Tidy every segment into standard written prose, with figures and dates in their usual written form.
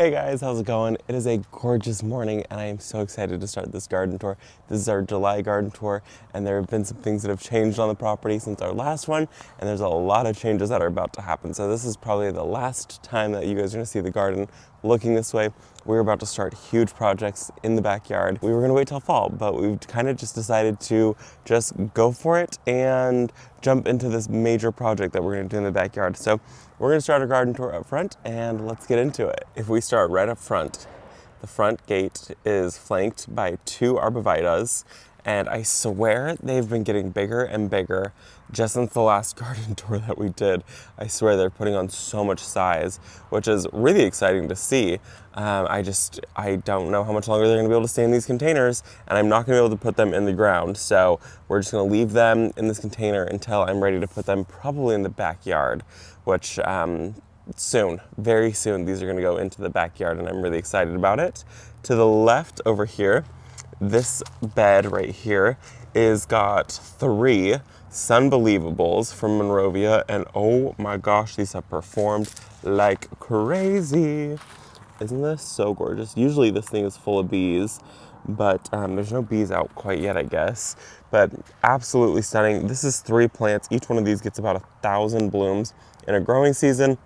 Hey guys, how's it going? It is a gorgeous morning and I am so excited to start this garden tour. This is our July garden tour and there have been some things that have changed on the property since our last one, and there's a lot of changes that are about to happen. So this is probably the last time that you guys are gonna see the garden looking this way. We're about to start huge projects in the backyard. We were gonna wait till fall, but we've kind of just decided to just go for it and jump into this major project that we're gonna do in the backyard. So we're gonna start our garden tour up front and let's get into it. If we start right up front, the front gate is flanked by two arborvitaes, and I swear they've been getting bigger and bigger just since the last garden tour that we did. I swear they're putting on so much size, which is really exciting to see. I don't know how much longer they're gonna be able to stay in these containers, and I'm not gonna be able to put them in the ground. So we're just gonna leave them in this container until I'm ready to put them probably in the backyard, which soon, very soon, these are gonna go into the backyard and I'm really excited about it. To the left over here, this bed right here is got 3 Sunbelievables from Monrovia, and oh my gosh, these have performed like crazy. Isn't this so gorgeous? Usually this thing is full of bees, but there's no bees out quite yet, I guess. But absolutely stunning. This is 3 plants. Each one of these gets about 1,000 blooms in a growing season.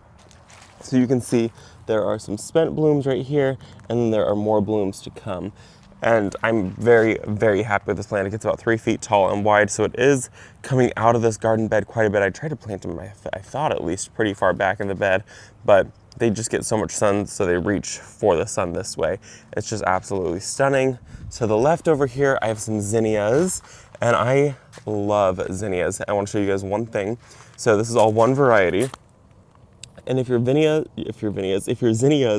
So you can see there are some spent blooms right here, and then there are more blooms to come. And I'm very, very happy with this plant. It gets about 3 feet tall and wide, so it is coming out of this garden bed quite a bit. I tried to plant them, I thought at least, pretty far back in the bed, but they just get so much sun, so they reach for the sun this way. It's just absolutely stunning. To the left over here, I have some zinnias, and I love zinnias. I want to show you guys one thing. So this is all one variety. And if your zinnias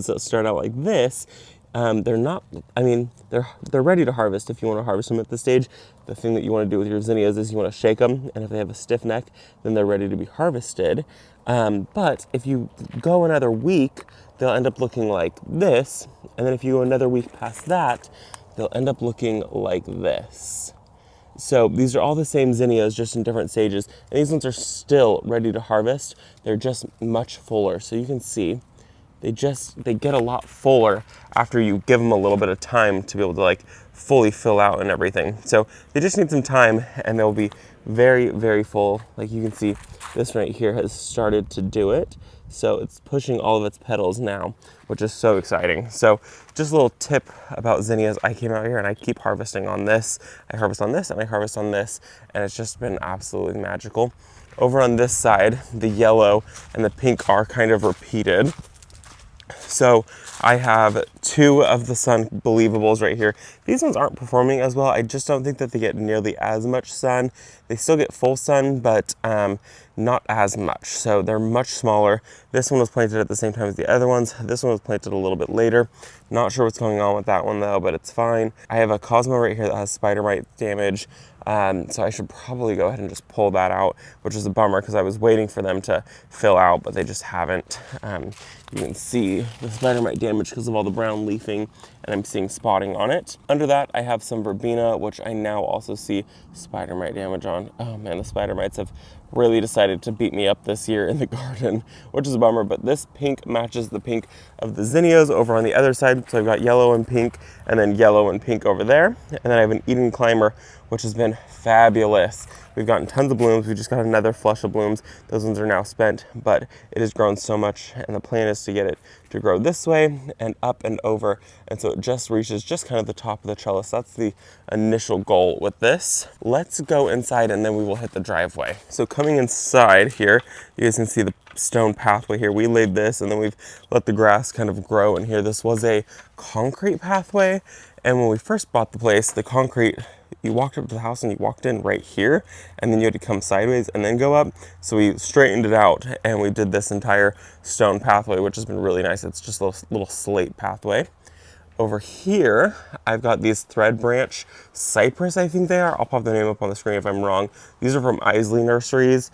that start out like this, they're not, I mean, they're ready to harvest if you want to harvest them at this stage. The thing that you want to do with your zinnias is you want to shake them, and if they have a stiff neck, then they're ready to be harvested. But if you go another week, they'll end up looking like this, and then if you go another week past that, they'll end up looking like this. So these are all the same zinnias, just in different stages, and these ones are still ready to harvest. They're just much fuller, so you can see they get a lot fuller after you give them a little bit of time to be able to like fully fill out and everything. So they just need some time and they'll be very, very full. Like you can see, this right here has started to do it. So it's pushing all of its petals now, which is so exciting. So just a little tip about zinnias. I came out here and I keep harvesting on this. I harvest on this and I harvest on this, and it's just been absolutely magical. Over on this side, the yellow and the pink are kind of repeated. So I have 2 of the Sunbelievables right here. These ones aren't performing as well. I just don't think that they get nearly as much sun. They still get full sun, but not as much. So they're much smaller. This one was planted at the same time as the other ones. This one was planted a little bit later. Not sure what's going on with that one though, but it's fine. I have a Cosmo right here that has spider mite damage. So I should probably go ahead and just pull that out, which is a bummer because I was waiting for them to fill out, but they just haven't. You can see the spider mite damage because of all the brown leafing, and I'm seeing spotting on it. Under that, I have some verbena, which I now also see spider mite damage on. Oh man, the spider mites have really decided to beat me up this year in the garden, which is a bummer, but this pink matches the pink of the zinnias over on the other side. So I've got yellow and pink, and then yellow and pink over there. And then I have an Eden Climber, which has been fabulous. We've gotten tons of blooms. We just got another flush of blooms. Those ones are now spent, but it has grown so much, and the plan is to get it to grow this way and up and over, and so it just reaches just kind of the top of the trellis. That's the initial goal with this. Let's go inside and then we will hit the driveway. So coming inside here, you guys can see the stone pathway here. We laid this and then we've let the grass kind of grow in here. This was a concrete pathway, and when we first bought the place, the concrete, you walked up to the house and you walked in right here, and then you had to come sideways and then go up. So we straightened it out and we did this entire stone pathway, which has been really nice. It's just a little slate pathway. Over here, I've got these thread branch cypress, I think they are. I'll pop the name up on the screen if I'm wrong. These are from Isley Nurseries,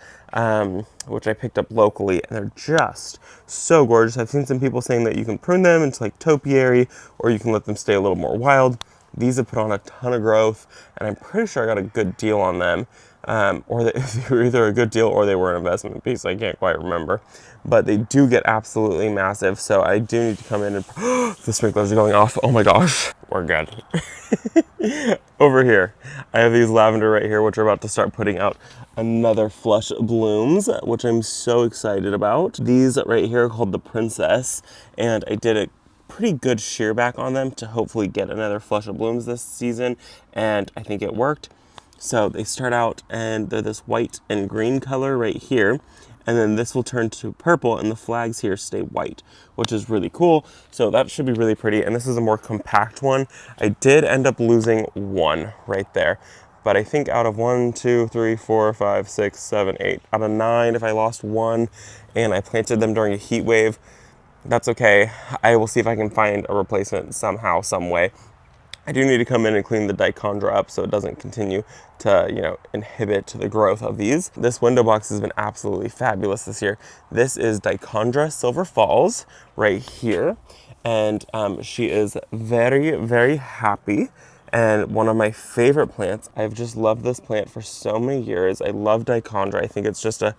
which I picked up locally, and they're just so gorgeous. I've seen some people saying that you can prune them into like topiary, or you can let them stay a little more wild. These have put on a ton of growth, and I'm pretty sure I got a good deal on them. or they were either a good deal or they were an investment piece. I can't quite remember, but they do get absolutely massive. So I do need to come in and the sprinklers are going off. Oh my gosh, we're good. Over here, I have these lavender right here, which are about to start putting out another flush of blooms, which I'm so excited about. These right here are called the Princess, and I did a pretty good shear back on them to hopefully get another flush of blooms this season, and I think it worked. So they start out and they're this white and green color right here, and then this will turn to purple and the flags here stay white, which is really cool. So that should be really pretty, and this is a more compact one. I did end up losing one right there, but I think out of 1, 2, 3, 4, 5, 6, 7, 8, out of 9, if I lost one and I planted them during a heat wave, that's okay. I will see if I can find a replacement somehow, some way. I do need to come in and clean the dichondra up so it doesn't continue to, inhibit the growth of these. This window box has been absolutely fabulous this year. This is Dichondra Silver Falls right here, and she is very, very happy. And one of my favorite plants. I've just loved this plant for so many years. I love Dichondra. I think it's just a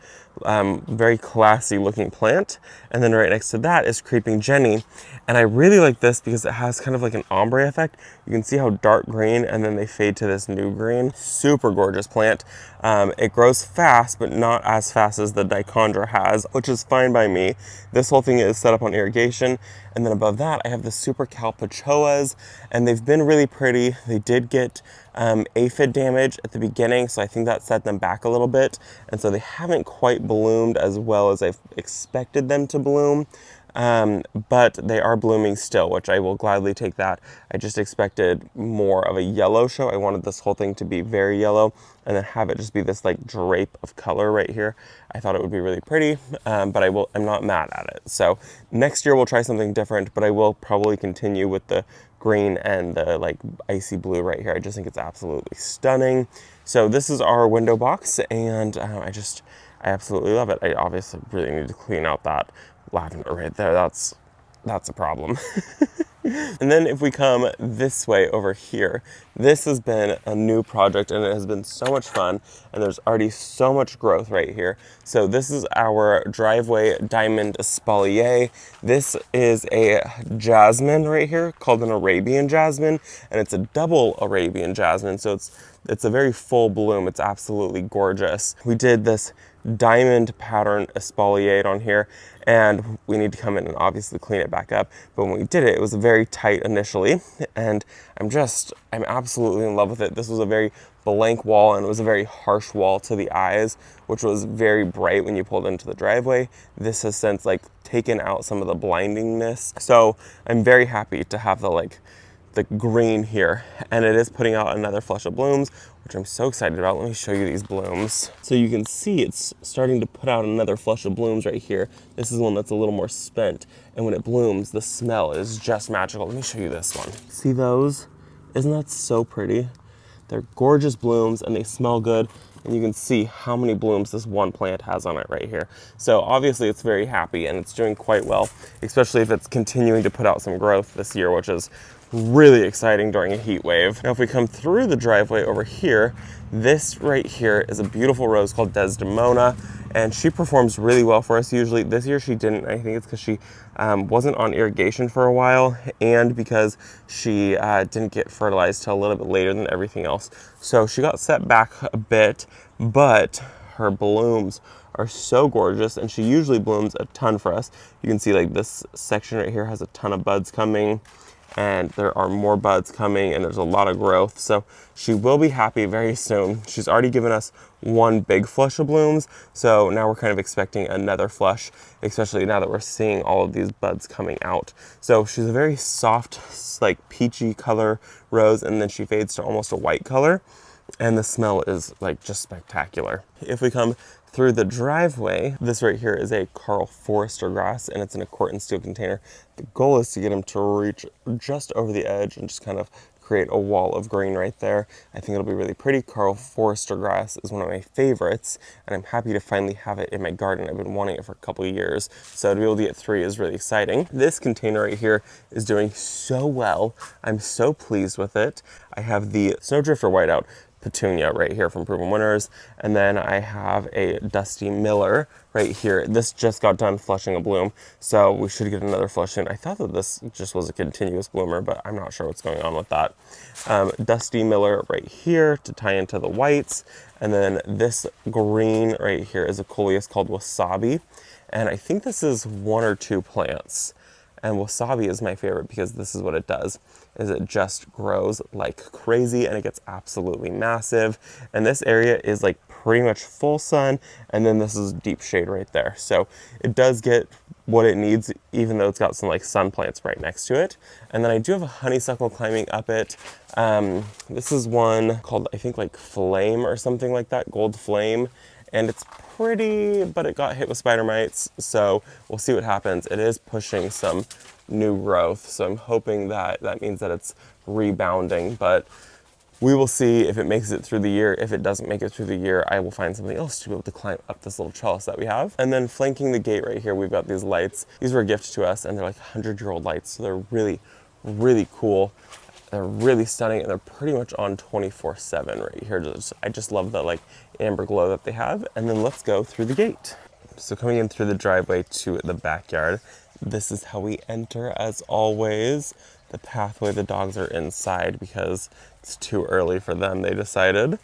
very classy looking plant. And then right next to that is Creeping Jenny. And I really like this because it has kind of like an ombre effect. You can see how dark green and then they fade to this new green. Super gorgeous plant. It grows fast, but not as fast as the Dichondra has, which is fine by me. This whole thing is set up on irrigation. And then above that, I have the Super Calpachoas, and they've been really pretty. They did get aphid damage at the beginning, so I think that set them back a little bit. And so they haven't quite bloomed as well as I've expected them to bloom. But they are blooming still, which I will gladly take that. I just expected more of a yellow show. I wanted this whole thing to be very yellow and then have it just be this like drape of color right here. I thought it would be really pretty, but I'm not mad at it. So next year we'll try something different, but I will probably continue with the green and the like icy blue right here. I just think it's absolutely stunning. So this is our window box, and I absolutely love it. I obviously really need to clean out that lavender right there. That's a problem. And then if we come this way over here, this has been a new project and it has been so much fun, and there's already so much growth right here. So this is our driveway diamond espalier. This is a jasmine right here called an Arabian jasmine, and it's a double Arabian jasmine. So it's a very full bloom. It's absolutely gorgeous. We did this diamond pattern espalier on here, and we need to come in and obviously clean it back up. But when we did it, it was very tight initially, and I'm absolutely in love with it. This was a very blank wall, and it was a very harsh wall to the eyes, which was very bright when you pulled into the driveway. This has since like taken out some of the blindingness. So I'm very happy to have the green here, and it is putting out another flush of blooms, which I'm so excited about. Let me show you these blooms. So you can see it's starting to put out another flush of blooms right here. This is one that's a little more spent, and when it blooms, the smell is just magical. Let me show you this one. See those? Isn't that so pretty? They're gorgeous blooms and they smell good, and you can see how many blooms this one plant has on it right here. So obviously it's very happy and it's doing quite well, especially if it's continuing to put out some growth this year, which is really exciting during a heat wave. Now if we come through the driveway over here, this right here is a beautiful rose called Desdemona, and she performs really well for us usually. This year she didn't. I think it's because she wasn't on irrigation for a while, and because she didn't get fertilized till a little bit later than everything else. So she got set back a bit, but her blooms are so gorgeous, and she usually blooms a ton for us. You can see like this section right here has a ton of buds coming, and there are more buds coming, and there's a lot of growth. So she will be happy very soon. She's already given us one big flush of blooms, so now we're kind of expecting another flush, especially now that we're seeing all of these buds coming out. So she's a very soft, like peachy color rose, and then she fades to almost a white color, and the smell is like just spectacular. If we come through the driveway, this right here is a Carl Forester grass, and it's in a quart and steel container. The goal is to get him to reach just over the edge and just kind of create a wall of green right there. I think it'll be really pretty. Carl Forester grass is one of my favorites, and I'm happy to finally have it in my garden. I've been wanting it for a couple of years, so to be able to get 3 is really exciting. This container right here is doing so well. I'm so pleased with it. I have the Snowdrifter Whiteout petunia right here from Proven Winners. And then I have a Dusty Miller right here. This just got done flushing a bloom, so we should get another flush soon. I thought that this just was a continuous bloomer, but I'm not sure what's going on with that. Dusty Miller right here to tie into the whites. And then this green right here is a coleus called Wasabi. And I think this is 1 or 2 plants. And wasabi is my favorite because this is what it does, is it just grows like crazy and it gets absolutely massive. And this area is like pretty much full sun, and then this is deep shade right there. So it does get what it needs, even though it's got some like sun plants right next to it. And then I do have a honeysuckle climbing up it. This is one called, I think, like Flame or something like that, Gold Flame. And it's pretty, but it got hit with spider mites, so we'll see what happens. It is pushing some new growth, so I'm hoping that that means that it's rebounding, but we will see if it makes it through the year. If it doesn't make it through the year, I will find something else to be able to climb up this little trellis that we have. And then flanking the gate right here, we've got these lights. These were a gift to us, and they're like 100-year-old lights, so they're really, really cool. They're really stunning, and they're pretty much on 24/7 right here. I just love the like amber glow that they have. And then let's go through the gate. So coming in through the driveway to the backyard, this is how we enter as always. The pathway, the dogs are inside because it's too early for them, they decided.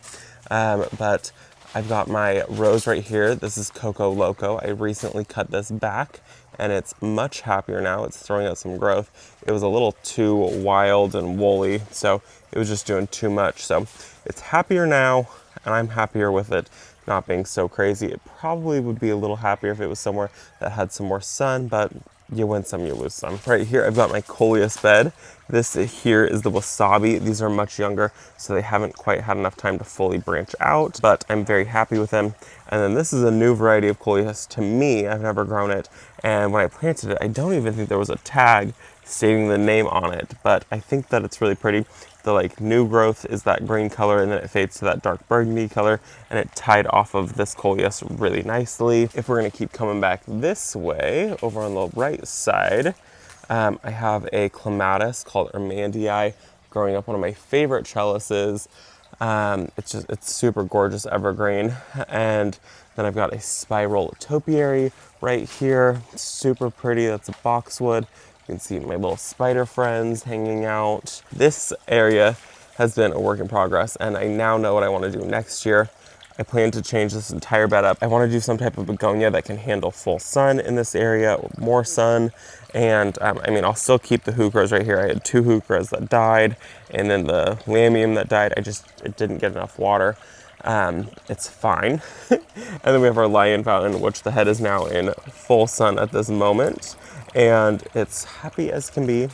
But I've got my rose right here. This is Coco Loco. I recently cut this back and it's much happier now. It's throwing out some growth. It was a little too wild and woolly, so it was just doing too much. So it's happier now, and I'm happier with it not being so crazy. It probably would be a little happier if it was somewhere that had some more sun, but you win some, you lose some. Right here, I've got my coleus bed. This here is the Wasabi. These are much younger, so they haven't quite had enough time to fully branch out, but I'm very happy with them. And then this is a new variety of coleus to me. I've never grown it, and when I planted it, I don't even think there was a tag stating the name on it, but I think that it's really pretty. The like new growth is that green color, and then it fades to that dark burgundy color, and it tied off of this coleus really nicely. If we're gonna keep coming back this way, over on the right side, I have a clematis called Ermandii growing up one of my favorite trellises. It's super gorgeous evergreen. And then I've got a spiral topiary right here, super pretty. That's a boxwood. You can see my little spider friends hanging out. This area has been a work in progress, and I now know what I want to do next year. I plan to change this entire bed up. I want to do some type of begonia that can handle full sun in this area, or more sun. And I mean, I'll still keep the heucheras right here. I had 2 heucheras that died, and then the lamium that died, it didn't get enough water. It's fine. And then we have our lion fountain, which the head is now in full sun at this moment. And it's happy as can be.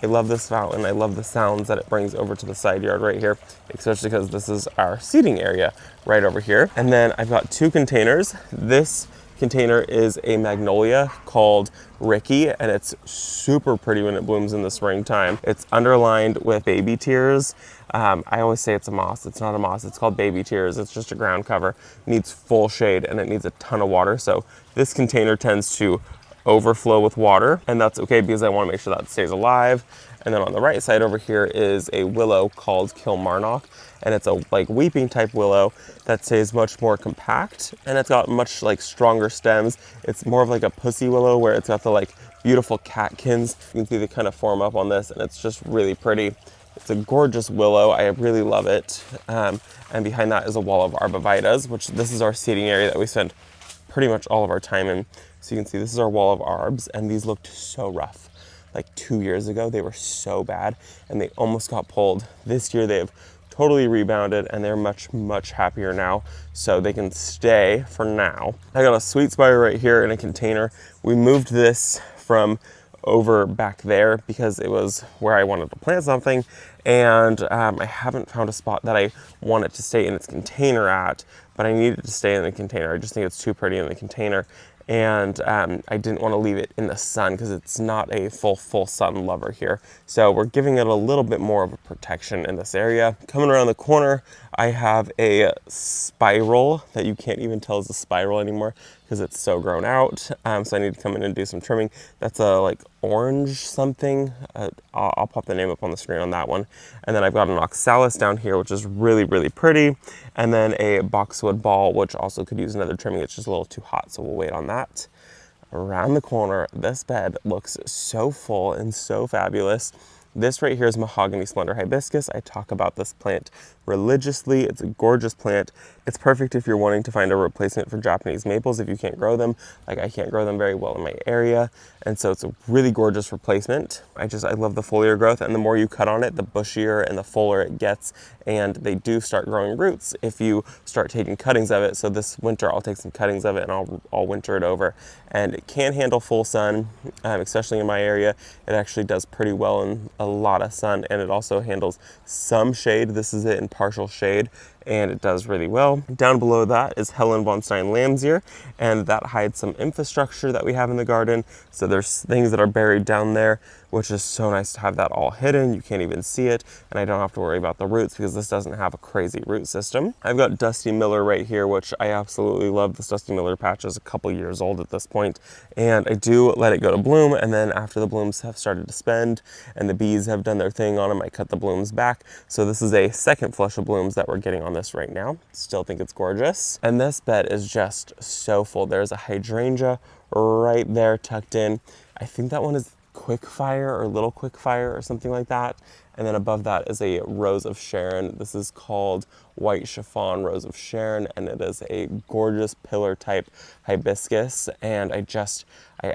I love this fountain. I love the sounds that it brings over to the side yard right here, especially because this is our seating area right over here. And then I've got 2 containers. This container is a magnolia called Ricky, and it's super pretty when it blooms in the springtime. It's underlined with baby tears. I always say it's a moss. It's not a moss. It's called baby tears. It's just a ground cover. It needs full shade, and it needs a ton of water. So this container tends to overflow with water, and that's okay because I want to make sure that stays alive. And then on the right side over here is a willow called Kilmarnock, and it's a like weeping type willow that stays much more compact, and it's got much like stronger stems. It's more of like a pussy willow where it's got the like beautiful catkins. You can see they kind of form up on this, and it's just really pretty. It's a gorgeous willow. I really love it. And behind that is a wall of arbovitas, which this is our seating area that we spend pretty much all of our time in. So you can see this is our wall of arbs, and these looked so rough. Like 2 years ago, they were so bad, and they almost got pulled. This year, they have totally rebounded, and they're much, much happier now, so they can stay for now. I got a sweet spider right here in a container. We moved this from over back there because it was where I wanted to plant something, and I haven't found a spot that I want it to stay in its container at, but I need it to stay in the container. I just think it's too pretty in the container, and I didn't want to leave it in the sun because it's not a full sun lover here. So we're giving it a little bit more of a protection in this area. Coming around the corner, I have a spiral that you can't even tell is a spiral anymore because it's so grown out. So I need to come in and do some trimming. That's a like orange something. I'll pop the name up on the screen on that one. And then I've got an oxalis down here, which is really, really pretty. And then a boxwood ball, which also could use another trimming. It's just a little too hot, so we'll wait on that. Around the corner, this bed looks so full and so fabulous. This right here is mahogany splendor hibiscus. I talk about this plant religiously. It's a gorgeous plant. It's perfect if you're wanting to find a replacement for Japanese maples if you can't grow them. Like I can't grow them very well in my area. And so it's a really gorgeous replacement. I love the foliar growth, and the more you cut on it, the bushier and the fuller it gets. And they do start growing roots if you start taking cuttings of it. So this winter I'll take some cuttings of it and I'll winter it over. And it can handle full sun, especially in my area. It actually does pretty well in a lot of sun, and it also handles some shade. This is it in partial shade, and it does really well. Down below that is Helen von Stein Lambsyear, and that hides some infrastructure that we have in the garden. So there's things that are buried down there, which is so nice to have that all hidden. You can't even see it, and I don't have to worry about the roots because this doesn't have a crazy root system. I've got Dusty Miller right here, which I absolutely love. This Dusty Miller patch is a couple years old at this point, and I do let it go to bloom, and then after the blooms have started to spend and the bees have done their thing on them, I cut the blooms back. So this is a second flush of blooms that we're getting on this right now. Still think it's gorgeous. And this bed is just so full. There's a hydrangea right there tucked in. I think that one is Quickfire or Little Quickfire or something like that. And then above that is a Rose of Sharon. This is called White Chiffon Rose of Sharon, and it is a gorgeous pillar type hibiscus, and I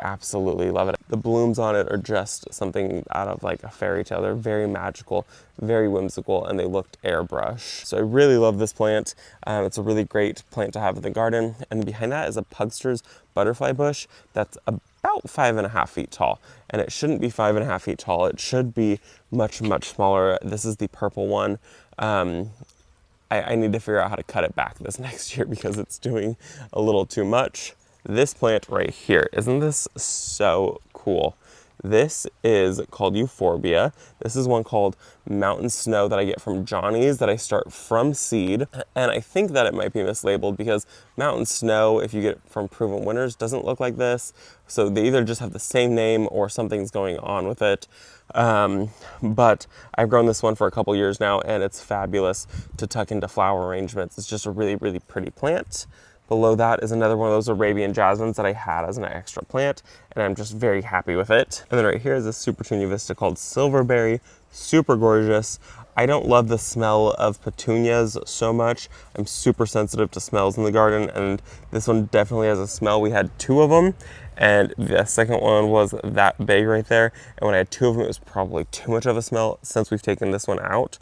absolutely love it. The blooms on it are just something out of like a fairy tale. They're very magical, very whimsical, and they looked airbrushed. So I really love this plant. It's a really great plant to have in the garden. And behind that is a Pugster's butterfly bush that's about 5.5 feet tall, and it shouldn't be 5.5 feet tall. It should be much, much smaller. This is the purple one. I need to figure out how to cut it back this next year because it's doing a little too much. This plant right here, isn't this so cool? This is called Euphorbia. This is one called Mountain Snow that I get from Johnny's that I start from seed. And I think that it might be mislabeled because Mountain Snow, if you get it from Proven Winners, doesn't look like this. So they either just have the same name or something's going on with it. But I've grown this one for a couple years now, and it's fabulous to tuck into flower arrangements. It's just a really, really pretty plant. Below that is another one of those Arabian jasmines that I had as an extra plant, and I'm just very happy with it. And then right here is a Super Tunia Vista called Silverberry, super gorgeous. I don't love the smell of petunias so much. I'm super sensitive to smells in the garden, and this one definitely has a smell. We had 2 of them, and the second one was that big right there. And when I had 2 of them, it was probably too much of a smell. Since we've taken this one out,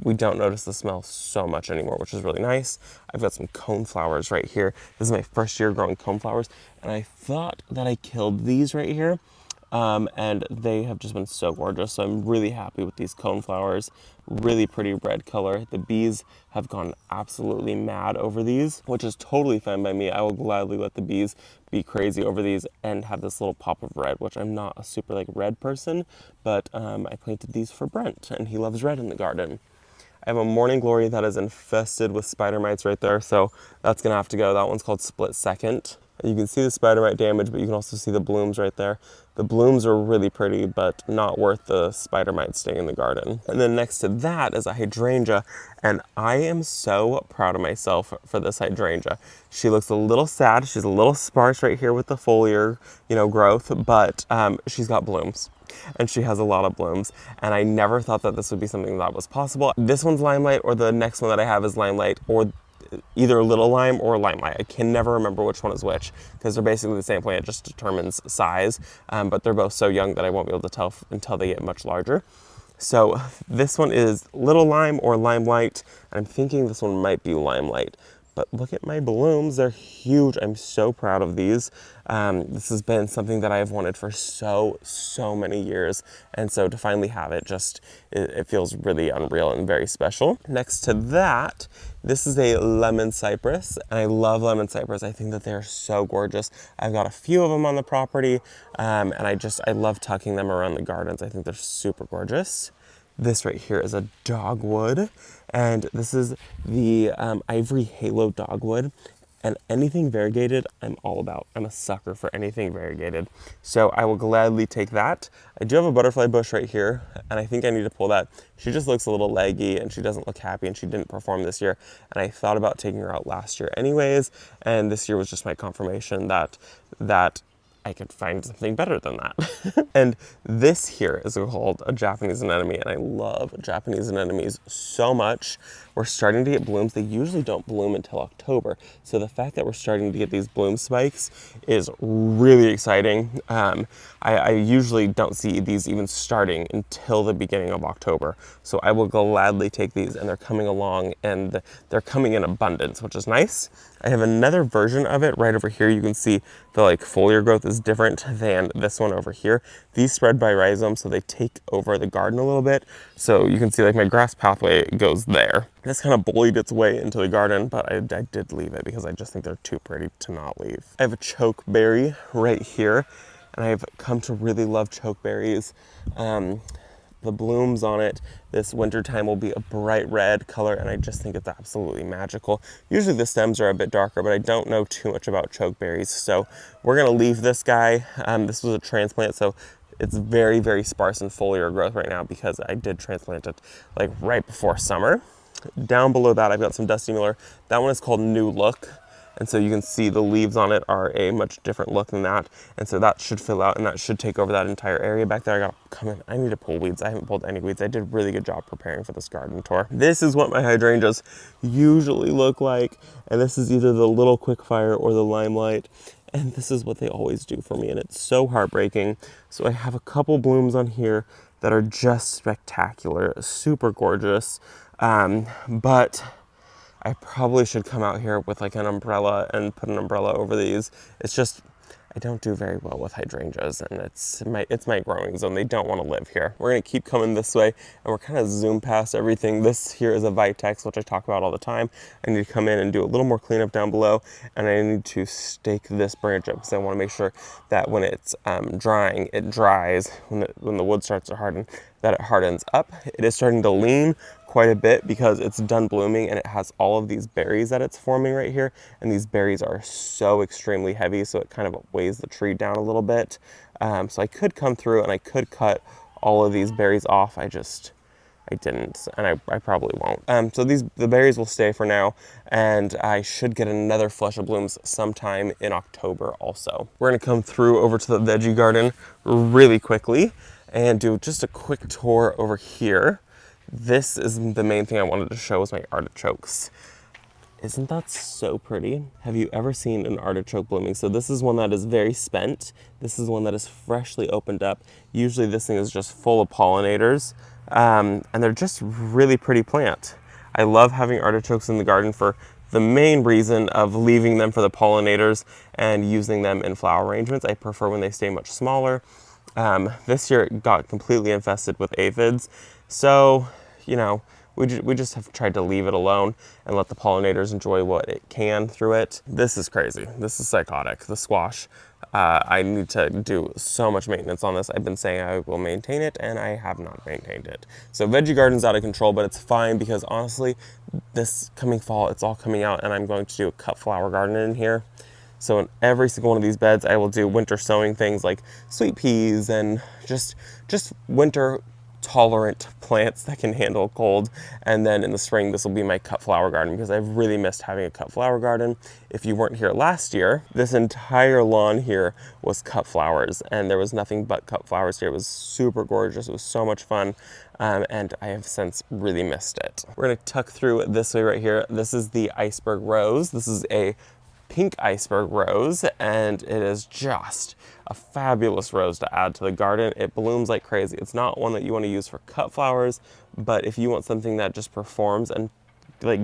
we don't notice the smell so much anymore, which is really nice. I've got some coneflowers right here. This is my first year growing coneflowers, and I thought that I killed these right here. And they have just been so gorgeous. So I'm really happy with these coneflowers. Really pretty red color. The bees have gone absolutely mad over these, which is totally fine by me. I will gladly let the bees be crazy over these and have this little pop of red, which I'm not a super like red person, but I planted these for Brent, and he loves red in the garden. I have a morning glory that is infested with spider mites right there, so that's gonna have to go. That one's called Split Second. You can see the spider mite damage, but you can also see the blooms right there. The blooms are really pretty, but not worth the spider mites staying in the garden. And then next to that is a hydrangea, and I am so proud of myself for this hydrangea. She looks a little sad. She's a little sparse right here with the foliar, growth, but she's got blooms. And she has a lot of blooms, and I never thought that this would be something that was possible. This one's Limelight, or the next one that I have is Limelight, or either Little Lime or Limelight. I can never remember which one is which because they're basically the same plant, it just determines size, but they're both so young that I won't be able to tell until they get much larger. So this one is Little Lime or Limelight, and I'm thinking this one might be Limelight. But look at my blooms, they're huge. I'm so proud of these. This has been something that I've wanted for so many years. And so to finally have it, it feels really unreal and very special. Next to that, this is a lemon cypress, and I love lemon cypress. I think that they're so gorgeous. I've got a few of them on the property, and I love tucking them around the gardens. I think they're super gorgeous. This right here is a dogwood, and this is the Ivory Halo dogwood. And anything variegated, I'm all about. I'm a sucker for anything variegated. So I will gladly take that. I do have a butterfly bush right here, and I think I need to pull that. She just looks a little leggy and she doesn't look happy, and she didn't perform this year. And I thought about taking her out last year anyways, and this year was just my confirmation that I could find something better than that. And this here is called a Japanese anemone, and I love Japanese anemones so much. We're starting to get blooms. They usually don't bloom until October. So the fact that we're starting to get these bloom spikes is really exciting. I usually don't see these even starting until the beginning of October. So I will gladly take these, and they're coming along, and they're coming in abundance, which is nice. I have another version of it right over here. You can see the foliar growth is different than this one over here. These spread by rhizome, so they take over the garden a little bit. So you can see my grass pathway goes there. This kind of bullied its way into the garden, but I did leave it because I just think they're too pretty to not leave. I have a chokeberry right here, and I've come to really love chokeberries. The blooms on it this winter time will be a bright red color, and I just think it's absolutely magical. Usually the stems are a bit darker, but I don't know too much about chokeberries, so we're gonna leave this guy. This was a transplant, so it's very, very sparse in foliar growth right now because I did transplant it right before summer. Down below that, I've got some Dusty Miller. That one is called New Look. And so you can see the leaves on it are a much different look than that. And so that should fill out, and that should take over that entire area back there. I gotta come in. I need to pull weeds. I haven't pulled any weeds. I did a really good job preparing for this garden tour. This is what my hydrangeas usually look like. And this is either the Little Quickfire or the Limelight. And this is what they always do for me. And it's so heartbreaking. So I have a couple blooms on here that are just spectacular, super gorgeous. But I probably should come out here with an umbrella and put an umbrella over these. It's just, I don't do very well with hydrangeas, and it's my growing zone. They don't want to live here. We're gonna keep coming this way, and we're kind of zoom past everything. This here is a Vitex, which I talk about all the time. I need to come in and do a little more cleanup down below, and I need to stake this branch up because I want to make sure that when it's drying, it dries. When the wood starts to harden, that it hardens up. It is starting to lean quite a bit because it's done blooming, and it has all of these berries that it's forming right here, and these berries are so extremely heavy, so it kind of weighs the tree down a little bit. So I could come through and I could cut all of these berries off. I didn't, and I probably won't. So the berries will stay for now, and I should get another flush of blooms sometime in October also. We're gonna come through over to the veggie garden really quickly and do just a quick tour over here. This is the main thing I wanted to show, is my artichokes. Isn't that so pretty? Have you ever seen an artichoke blooming? So this is one that is very spent. This is one that is freshly opened up. Usually this thing is just full of pollinators, and they're just really pretty plant. I love having artichokes in the garden for the main reason of leaving them for the pollinators and using them in flower arrangements. I prefer when they stay much smaller. This year it got completely infested with aphids. So, we just have tried to leave it alone and let the pollinators enjoy what it can through it. This is crazy. This is psychotic. The squash. I need to do so much maintenance on this. I've been saying I will maintain it, and I have not maintained it. So veggie garden's out of control, but it's fine because honestly, this coming fall, it's all coming out, and I'm going to do a cut flower garden in here. So in every single one of these beds, I will do winter sowing things like sweet peas and just winter tolerant plants that can handle cold. And then in the spring, this will be my cut flower garden because I've really missed having a cut flower garden. If you weren't here last year, this entire lawn here was cut flowers, and there was nothing but cut flowers here. It was super gorgeous. It was so much fun. And I have since really missed it. We're gonna tuck through this way right here. This is the iceberg rose. This is a pink iceberg rose, and it is just a fabulous rose to add to the garden. It blooms like crazy. It's not one that you want to use for cut flowers, but if you want something that just performs and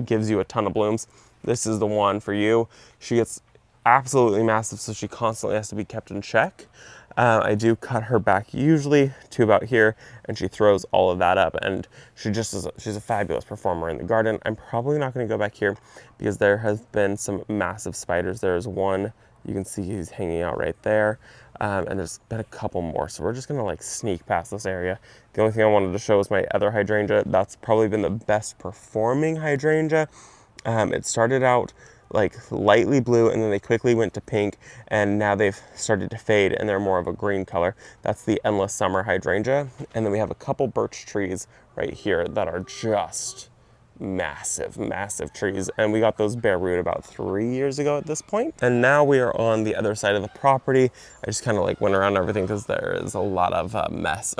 gives you a ton of blooms, this is the one for you. She gets absolutely massive, so she constantly has to be kept in check. I do cut her back usually to about here, and she throws all of that up, and she's a fabulous performer in the garden. I'm probably not going to go back here because there has been some massive spiders. There's one, you can see he's hanging out right there, and there's been a couple more, so we're just going to sneak past this area. The only thing I wanted to show is my other hydrangea. That's probably been the best performing hydrangea. It started out like lightly blue, and then they quickly went to pink, and now they've started to fade and they're more of a green color. That's the Endless Summer hydrangea. And then we have a couple birch trees right here that are just massive, massive trees, and we got those bare root about 3 years ago at this point. And now we are on the other side of the property. I just kind of like went around everything because there is a lot of mess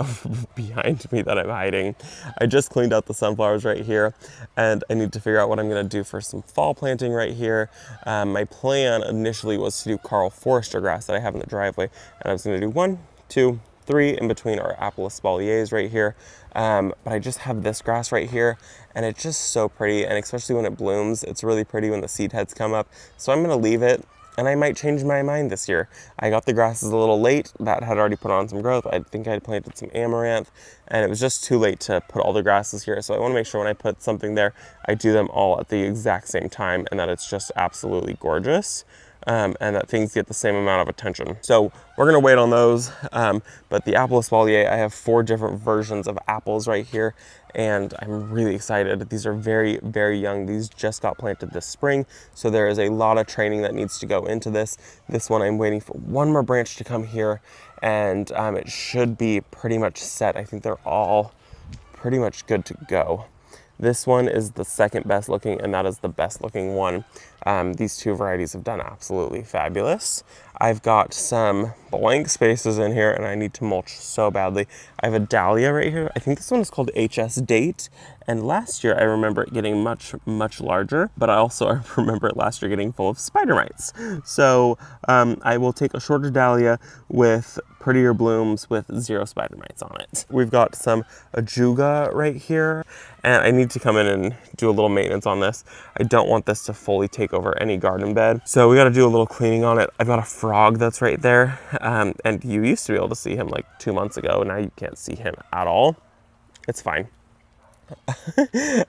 behind me that I'm hiding. I just cleaned out the sunflowers right here, and I need to figure out what I'm going to do for some fall planting right here. My plan initially was to do Carl Forster grass that I have in the driveway, and I was going to do 1, 2, 3 in between our apple espaliers right here. But I just have this grass right here, and it's just so pretty, and especially when it blooms, it's really pretty when the seed heads come up. So I'm gonna leave it, and I might change my mind this year. I got the grasses a little late. That had already put on some growth. I think I had planted some amaranth, and it was just too late to put all the grasses here. So I wanna make sure when I put something there, I do them all at the exact same time, and that it's just absolutely gorgeous. And that things get the same amount of attention. So we're gonna wait on those. But the apple espalier, I have 4 different versions of apples right here, and I'm really excited. These are very, very young. These just got planted this spring, so there is a lot of training that needs to go into this. This one, I'm waiting for one more branch to come here, and it should be pretty much set. I think they're all pretty much good to go. This one is the second best looking, and that is the best looking one. These 2 varieties have done absolutely fabulous. I've got some blank spaces in here, and I need to mulch so badly. I have a dahlia right here. I think this one is called HS Date, and last year I remember it getting much, much larger, but I remember it last year getting full of spider mites. So I will take a shorter dahlia with prettier blooms with 0 spider mites on it. We've got some ajuga right here, and I need to come in and do a little maintenance on this. I don't want this to fully take over any garden bed, so we got to do a little cleaning on it. I've got a frog that's right there, and you used to be able to see him like 2 months ago. Now you can't see him at all. It's fine.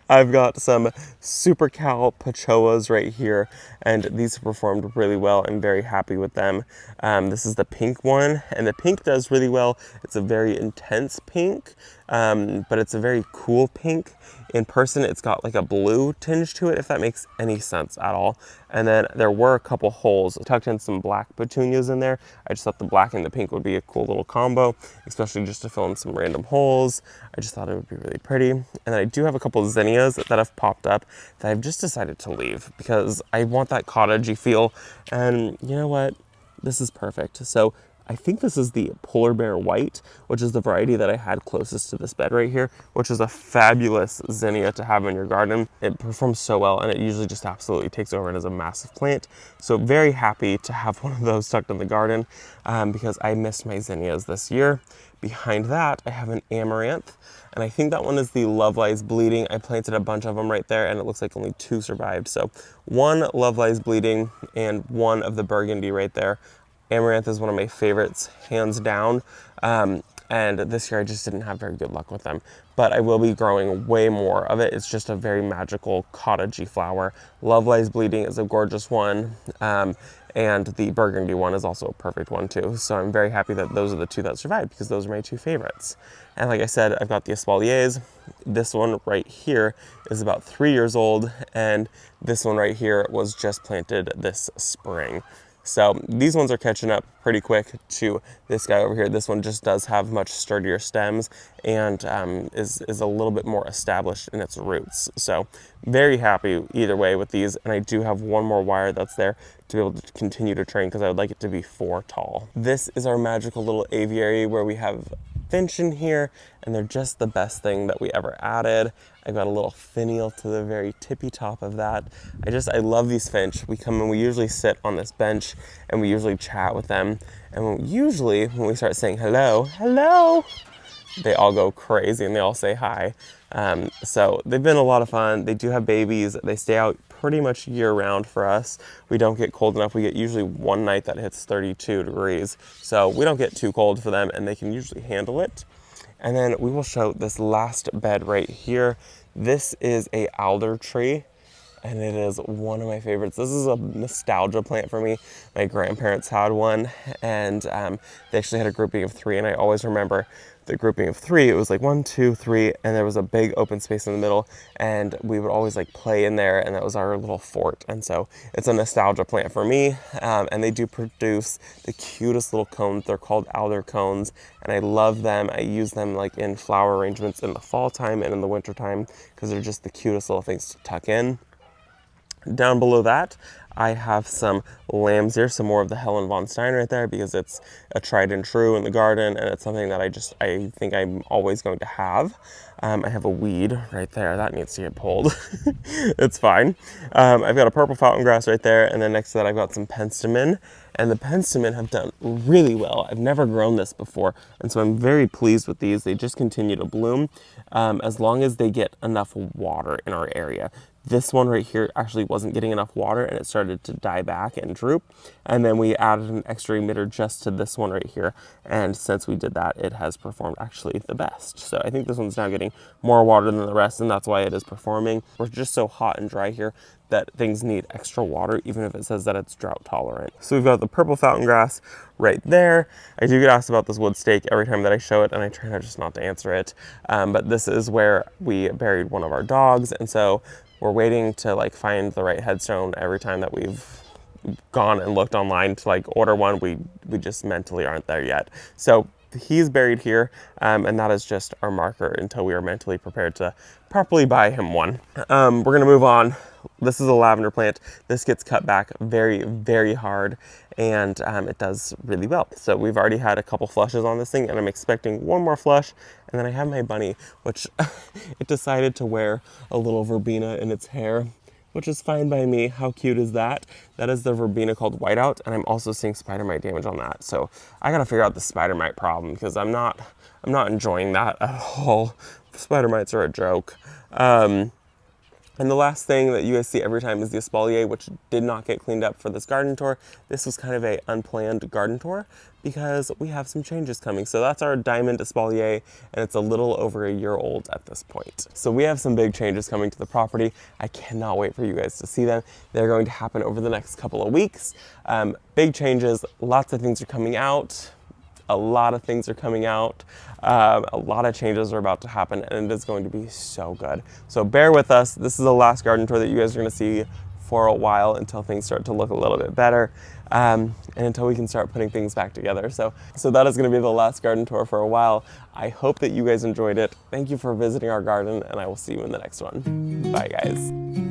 I've got some Super Cal Pachoas right here, and these have performed really well. I'm very happy with them. This is the pink one, and the pink does really well. It's a very intense pink, but it's a very cool pink. In person, it's got like a blue tinge to it, if that makes any sense at all. And then there were a couple holes. I tucked in some black petunias in there. I just thought the black and the pink would be a cool little combo, especially just to fill in some random holes. I just thought it would be really pretty. And then I do have a couple of zinnias that have popped up that I've just decided to leave because I want that cottagey feel. And you know what? This is perfect. So I think this is the Polar Bear White, which is the variety that I had closest to this bed right here, which is a fabulous zinnia to have in your garden. It performs so well, and it usually just absolutely takes over and is a massive plant. So very happy to have one of those tucked in the garden because I missed my zinnias this year. Behind that, I have an amaranth, and I think that one is the Love Lies Bleeding. I planted a bunch of them right there, and it looks like only 2 survived. So 1 Love Lies Bleeding and 1 of the burgundy right there. Amaranth is one of my favorites, hands down. And this year I just didn't have very good luck with them. But I will be growing way more of it. It's just a very magical cottagey flower. Love Lies Bleeding is a gorgeous one. And the burgundy one is also a perfect one too. So I'm very happy that those are the 2 that survived because those are my 2 favorites. And like I said, I've got the espaliers. This one right here is about 3 years old, and this one right here was just planted this spring. So these ones are catching up pretty quick to this guy over here. This one just does have much sturdier stems and is a little bit more established in its roots. So very happy either way with these. And I do have 1 more wire that's there to be able to continue to train because I would like it to be 4 tall. This is our magical little aviary where we have finch in here, and they're just the best thing that we ever added. I got a little finial to the very tippy top of that. I love these finch. We come and we usually sit on this bench and we usually chat with them. And when we start saying hello, hello, they all go crazy and they all say hi. So they've been a lot of fun. They do have babies. They stay out pretty much year round for us. We don't get cold enough. We get usually 1 night that hits 32 degrees. So we don't get too cold for them, and they can usually handle it. And then we will show this last bed right here. This is a alder tree, and it is one of my favorites. This is a nostalgia plant for me. My grandparents had one, and they actually had a grouping of 3, and I always remember the grouping of 3, it was like 1, 2, 3, and there was a big open space in the middle, and we would always like play in there, and that was our little fort. And so it's a nostalgia plant for me, and they do produce the cutest little cones. They're called alder cones, and I love them. I use them like in flower arrangements in the fall time and in the winter time because they're just the cutest little things to tuck in. Down below that, I have some lambs here, some more of the Helen von Stein right there because it's a tried and true in the garden, and it's something that I think I'm always going to have. I have a weed right there that needs to get pulled. It's fine. I've got a purple fountain grass right there, and then next to that I've got some penstemon, and the penstemon have done really well. I've never grown this before, and so I'm very pleased with these. They just continue to bloom as long as they get enough water in our area. This one right here actually wasn't getting enough water, and it started to die back and droop. And then we added an extra emitter just to this one right here. And since we did that, it has performed actually the best. So I think this one's now getting more water than the rest, and that's why it is performing. We're just so hot and dry here that things need extra water, even if it says that it's drought tolerant. So we've got the purple fountain grass right there. I do get asked about this wood stake every time that I show it, and I try just not to answer it. But this is where we buried one of our dogs, and so we're waiting to like find the right headstone every time that we've gone and looked online to like order one. We just mentally aren't there yet. So he's buried here, and that is just our marker until we are mentally prepared to properly buy him one. We're gonna move on. This is a lavender plant. This gets cut back very, very hard, and it does really well. So we've already had a couple flushes on this thing, and I'm expecting one more flush. And then I have my bunny, which it decided to wear a little verbena in its hair, which is fine by me. How cute is that? That is the verbena called whiteout, and I'm also seeing spider mite damage on that. So I gotta figure out the spider mite problem because I'm not enjoying that at all. Spider mites are a joke. And the last thing that you guys see every time is the espalier, which did not get cleaned up for this garden tour. This was kind of a unplanned garden tour because we have some changes coming. So that's our diamond espalier, and it's a little over a year old at this point. So we have some big changes coming to the property. I cannot wait for you guys to see them. They're going to happen over the next couple of weeks. Big changes, lots of things are coming out. A lot of things are coming out. A lot of changes are about to happen, and it is going to be so good. So bear with us. This is the last garden tour that you guys are going to see for a while until things start to look a little bit better, and until we can start putting things back together. So that is going to be the last garden tour for a while. I hope that you guys enjoyed it. Thank you for visiting our garden, and I will see you in the next one. Bye, guys.